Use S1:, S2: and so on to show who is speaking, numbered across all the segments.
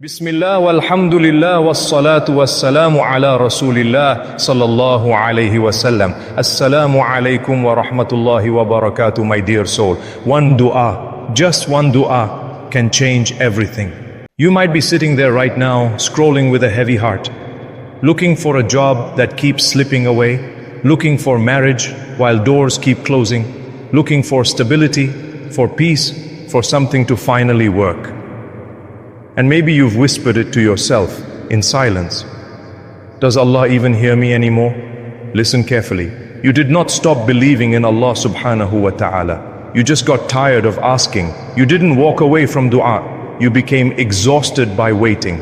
S1: Bismillah walhamdulillah wassalatu wassalamu ala rasulillah sallallahu alayhi wasallam. Assalamu alaikum wa rahmatullahi wa barakatuh, my dear soul. One du'a, just one du'a can change everything. You might be sitting there right now, scrolling with a heavy heart, looking for a job that keeps slipping away, looking for marriage while doors keep closing, looking for stability, for peace, for something to finally work. And maybe you've whispered it to yourself in silence. Does Allah even hear me anymore? Listen carefully. You did not stop believing in Allah subhanahu wa ta'ala. You just got tired of asking. You didn't walk away from dua. You became exhausted by waiting.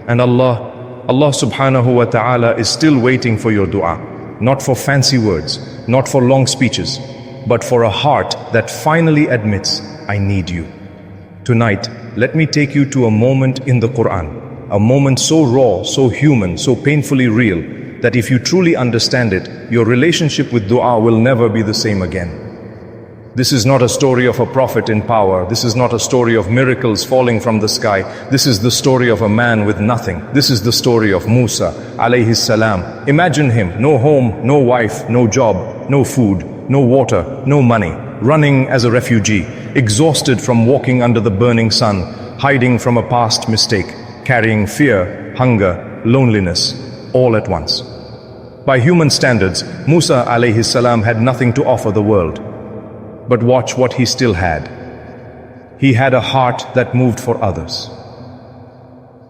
S1: And Allah subhanahu wa ta'ala is still waiting for your dua. Not for fancy words, not for long speeches, but for a heart that finally admits, I need you. Tonight, let me take you to a moment in the Quran, a moment so raw, so human, so painfully real, that if you truly understand it, your relationship with dua will never be the same again. This is not a story of a prophet in power. This is not a story of miracles falling from the sky. This is the story of a man with nothing. This is the story of Musa alayhi salam. Imagine him, no home, no wife, no job, no food, no water, no money, running as a refugee, exhausted from walking under the burning sun, hiding from a past mistake, carrying fear, hunger, loneliness, all at once. By human standards, Musa alayhi salam had nothing to offer the world. But watch what he still had. He had a heart that moved for others.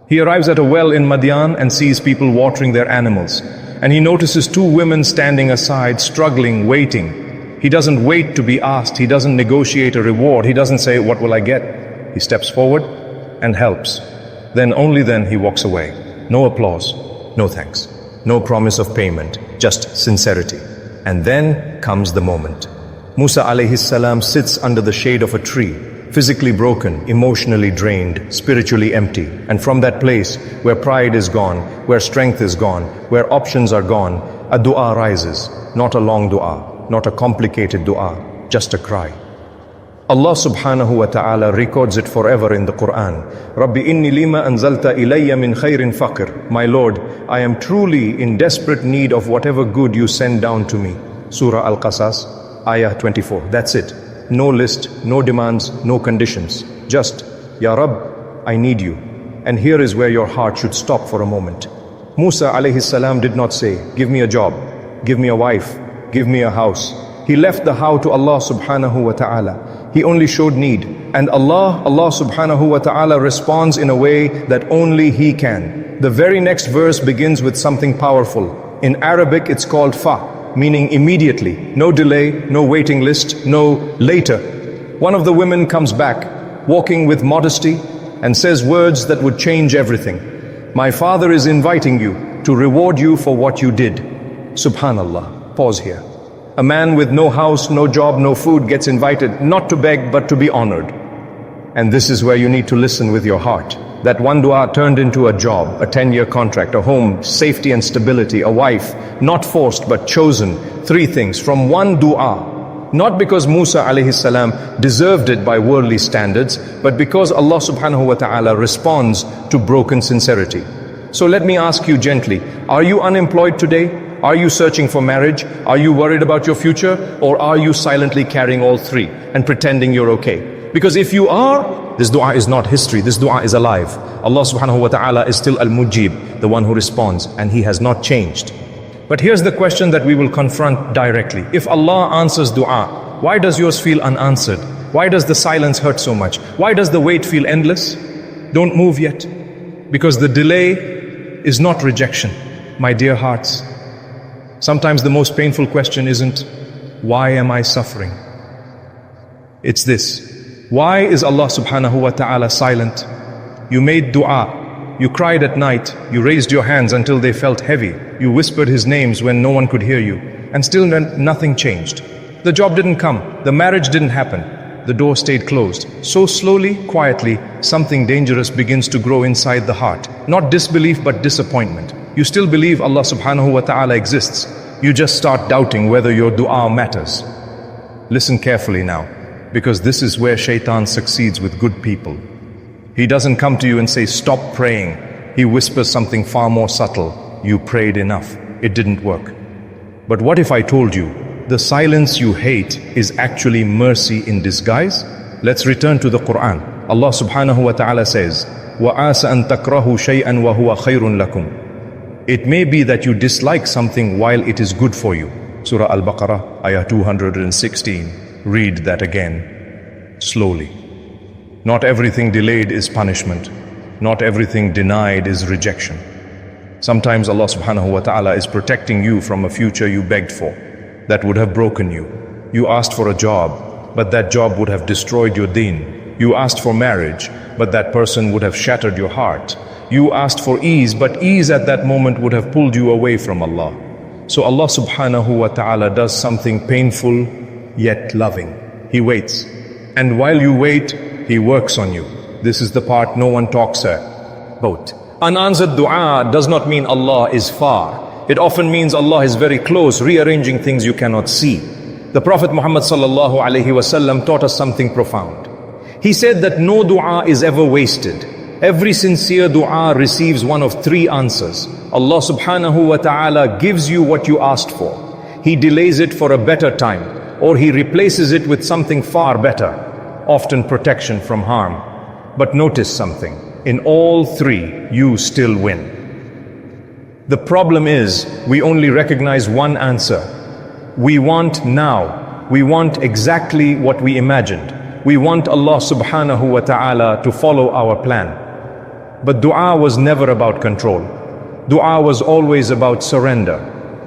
S1: He arrives at a well in Madian and sees people watering their animals. And he notices two women standing aside, struggling, waiting. He doesn't wait to be asked. He doesn't negotiate a reward. He doesn't say, what will I get? He steps forward and helps. Then, only then, he walks away. No applause, no thanks, no promise of payment, just sincerity. And then comes the moment. Musa alayhi salam sits under the shade of a tree, physically broken, emotionally drained, spiritually empty. And from that place where pride is gone, where strength is gone, where options are gone, a dua rises. Not a long dua, not a complicated dua, just a cry. Allah subhanahu wa ta'ala records it forever in the Quran. Rabbi inni lima anzalta ilayya min khairin faqir. My Lord, I am truly in desperate need of whatever good you send down to me. Surah Al-Qasas, Ayah 24. That's it. No list, no demands, no conditions. Just, Ya Rabb, I need you. And here is where your heart should stop for a moment. Musa alayhi salam did not say, give me a job, give me a wife, give me a house. He left the how to Allah subhanahu wa ta'ala. He only showed need. And Allah subhanahu wa ta'ala responds in a way that only He can. The very next verse begins with something powerful. In Arabic it's called fa, meaning immediately. No delay, no waiting list, no later. One of the women comes back, walking with modesty, and says words that would change everything. My father is inviting you to reward you for what you did. Subhanallah. Pause here. A man with no house, no job, no food gets invited not to beg but to be honored. And this is where you need to listen with your heart. That one dua turned into a job, a 10-year contract, a home, safety and stability, a wife, not forced but chosen. 3 things from one dua. Not because Musa alayhi salam deserved it by worldly standards, but because Allah subhanahu wa ta'ala responds to broken sincerity. So let me ask you gently, are you unemployed today? Are you searching for marriage? Are you worried about your future? Or are you silently carrying all 3 and pretending you're okay? Because if you are, this dua is not history, this dua is alive. Allah subhanahu wa ta'ala is still al-mujib, the one who responds, and He has not changed. But here's the question that we will confront directly. If Allah answers dua, why does yours feel unanswered? Why does the silence hurt so much? Why does the wait feel endless? Don't move yet. Because the delay is not rejection, my dear hearts. Sometimes the most painful question isn't, why am I suffering? It's this. Why is Allah subhanahu wa ta'ala silent? You made dua, you cried at night, you raised your hands until they felt heavy, you whispered His names when no one could hear you, and still nothing changed. The job didn't come, the marriage didn't happen, the door stayed closed. So slowly, quietly, something dangerous begins to grow inside the heart. Not disbelief but disappointment. You still believe Allah subhanahu wa ta'ala exists. You just start doubting whether your dua matters. Listen carefully now, because this is where shaitan succeeds with good people. He doesn't come to you and say, stop praying. He whispers something far more subtle. You prayed enough. It didn't work. But what if I told you, the silence you hate is actually mercy in disguise? Let's return to the Quran. Allah subhanahu wa ta'ala says, وَعَاسَ أَن تَكْرَهُ شَيْئًا وَهُوَ خَيْرٌ لَكُمْ. It may be that you dislike something while it is good for you. Surah Al-Baqarah, Ayah 216. Read that again, slowly. Not everything delayed is punishment. Not everything denied is rejection. Sometimes Allah subhanahu wa ta'ala is protecting you from a future you begged for, that would have broken you. You asked for a job, but that job would have destroyed your deen. You asked for marriage, but that person would have shattered your heart. You asked for ease, but ease at that moment would have pulled you away from Allah. So Allah subhanahu wa ta'ala does something painful yet loving. He waits. And while you wait, He works on you. This is the part no one talks about. Unanswered du'a does not mean Allah is far. It often means Allah is very close, rearranging things you cannot see. The Prophet Muhammad sallallahu alaihi wasallam taught us something profound. He said that no du'a is ever wasted. Every sincere du'a receives one of three answers. Allah subhanahu wa ta'ala gives you what you asked for. He delays it for a better time, or He replaces it with something far better, often protection from harm. But notice something. In all three, you still win. The problem is, we only recognize one answer. We want now. We want exactly what we imagined. We want Allah subhanahu wa ta'ala to follow our plan. But du'a was never about control. Du'a was always about surrender.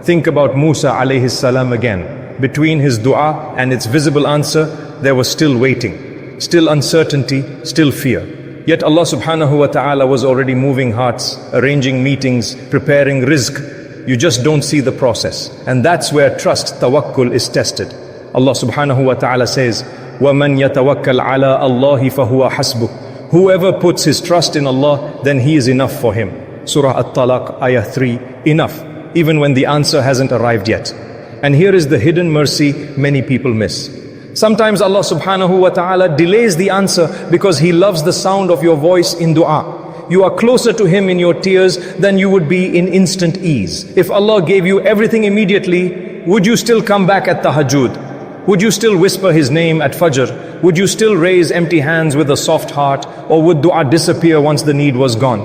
S1: Think about Musa alayhi salam again. Between his du'a and its visible answer, there was still waiting, still uncertainty, still fear. Yet Allah subhanahu wa ta'ala was already moving hearts, arranging meetings, preparing rizq. You just don't see the process. And that's where trust, tawakkul, is tested. Allah subhanahu wa ta'ala says, وَمَنْ يَتَوَكَّلْ عَلَىٰ اللَّهِ فَهُوَ حَسْبُهُ. Whoever puts his trust in Allah, then He is enough for him. Surah At-Talaq, Ayah 3, enough, even when the answer hasn't arrived yet. And here is the hidden mercy many people miss. Sometimes Allah subhanahu wa ta'ala delays the answer because He loves the sound of your voice in dua. You are closer to Him in your tears than you would be in instant ease. If Allah gave you everything immediately, would you still come back at tahajjud? Would you still whisper His name at fajr? Would you still raise empty hands with a soft heart? Or would dua disappear once the need was gone?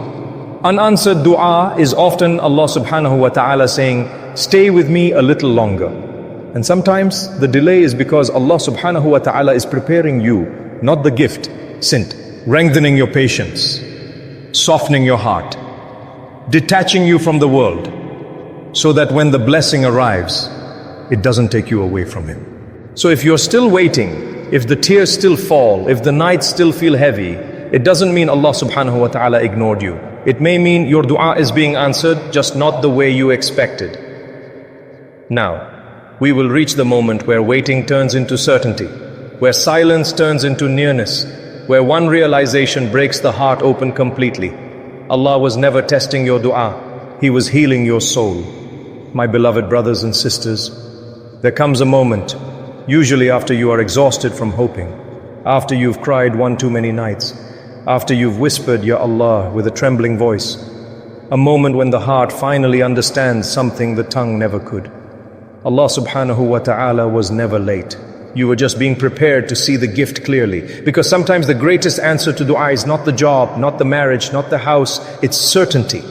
S1: Unanswered dua is often Allah subhanahu wa ta'ala saying, stay with me a little longer. And sometimes the delay is because Allah subhanahu wa ta'ala is preparing you, not the gift, sent, strengthening your patience, softening your heart, detaching you from the world, so that when the blessing arrives, it doesn't take you away from Him. So if you're still waiting, if the tears still fall, if the nights still feel heavy, it doesn't mean Allah subhanahu wa ta'ala ignored you. It may mean your dua is being answered, just not the way you expected. Now, we will reach the moment where waiting turns into certainty, where silence turns into nearness, where one realization breaks the heart open completely. Allah was never testing your dua, He was healing your soul. My beloved brothers and sisters, there comes a moment, usually after you are exhausted from hoping, after you've cried one too many nights, after you've whispered, Ya Allah, with a trembling voice, a moment when the heart finally understands something the tongue never could. Allah subhanahu wa ta'ala was never late. You were just being prepared to see the gift clearly. Because sometimes the greatest answer to dua is not the job, not the marriage, not the house, it's certainty.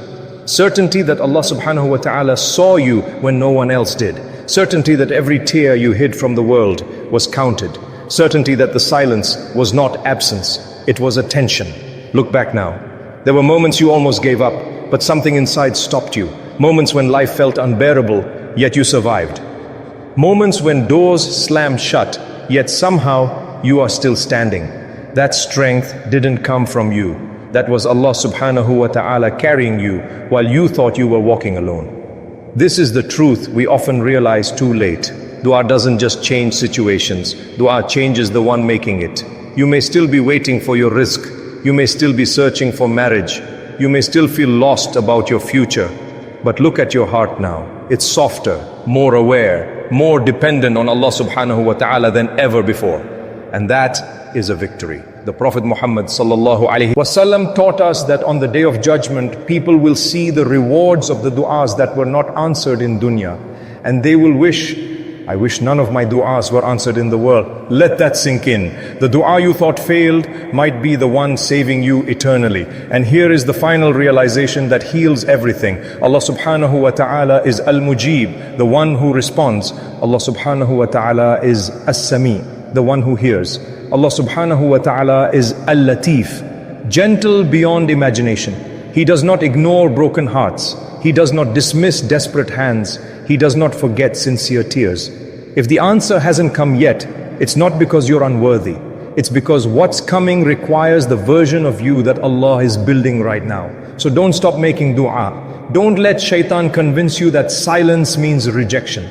S1: Certainty that Allah subhanahu wa ta'ala saw you when no one else did. Certainty that every tear you hid from the world was counted. Certainty that the silence was not absence, it was attention. Look back now. There were moments you almost gave up, but something inside stopped you. Moments when life felt unbearable, yet you survived. Moments when doors slammed shut, yet somehow you are still standing. That strength didn't come from you. That was Allah subhanahu wa ta'ala carrying you while you thought you were walking alone. This is the truth we often realize too late. Dua doesn't just change situations. Dua changes the one making it. You may still be waiting for your rizq. You may still be searching for marriage. You may still feel lost about your future. But look at your heart now. It's softer, more aware, more dependent on Allah subhanahu wa ta'ala than ever before. And that is a victory. The Prophet Muhammad sallallahu alaihi wasallam taught us that on the day of judgment, people will see the rewards of the du'as that were not answered in dunya. And they will wish, I wish none of my du'as were answered in the world. Let that sink in. The du'a you thought failed might be the one saving you eternally. And here is the final realization that heals everything. Allah subhanahu wa ta'ala is Al-Mujib, the one who responds. Allah subhanahu wa ta'ala is As-Sami, the one who hears. Allah subhanahu wa ta'ala is Al-Latif, gentle beyond imagination. He does not ignore broken hearts. He does not dismiss desperate hands. He does not forget sincere tears. If the answer hasn't come yet, it's not because you're unworthy. It's because what's coming requires the version of you that Allah is building right now. So don't stop making du'a. Don't let shaitan convince you that silence means rejection.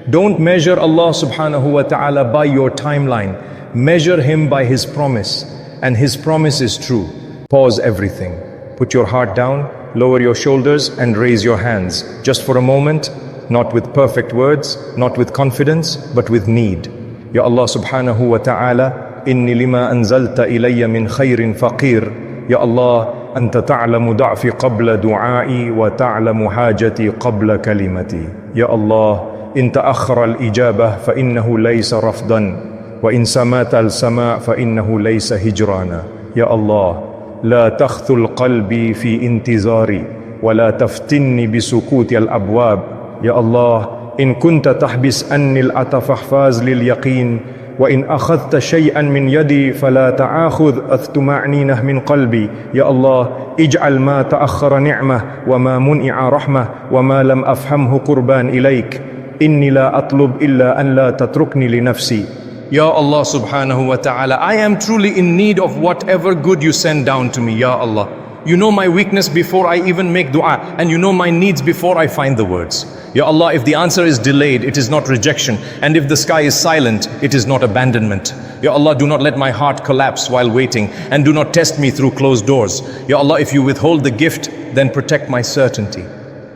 S1: Don't measure Allah subhanahu wa ta'ala by your timeline. Measure Him by His promise. And His promise is true. Pause everything. Put your heart down, lower your shoulders and raise your hands. Just for a moment, not with perfect words, not with confidence, but with need. Ya Allah subhanahu wa ta'ala, inni lima anzalta ilayya min khayrin faqir. Ya Allah, anta ta'lamu da'fi qabla du'ai wa ta'lamu hajati qabla kalimati. Ya Allah, in ta'akhara al-ijabah fa innahu laysa rafdan, wa in samata al-sama' fa innahu laysa hijrana. Ya Allah, لا تخثل قلبي في انتظاري ولا تفتني بسكوت الأبواب. يا الله إن كنت تحبس عني العطف فاز لليقين وإن أخذت شيئا من يدي فلا تآخذ الطمأنينة من قلبي. يا الله اجعل ما تأخر نعمة وما منع رحمة وما لم أفهمه قربان إليك. إني لا أطلب إلا أن لا تتركني لنفسي. Ya Allah subhanahu wa ta'ala, I am truly in need of whatever good you send down to me, Ya Allah. You know my weakness before I even make dua, and you know my needs before I find the words. Ya Allah, if the answer is delayed, it is not rejection, and if the sky is silent, it is not abandonment. Ya Allah, do not let my heart collapse while waiting, and do not test me through closed doors. Ya Allah, if you withhold the gift, then protect my certainty.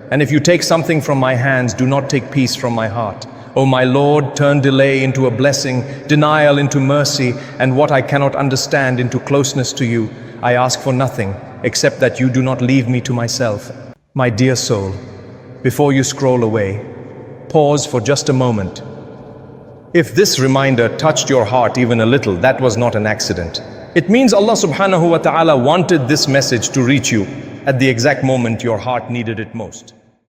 S1: And if you take something from my hands, do not take peace from my heart. O my Lord, turn delay into a blessing, denial into mercy, and what I cannot understand into closeness to you. I ask for nothing except that you do not leave me to myself. My dear soul, before you scroll away, pause for just a moment. If this reminder touched your heart even a little, that was not an accident. It means Allah subhanahu wa ta'ala wanted this message to reach you at the exact moment your heart needed it most.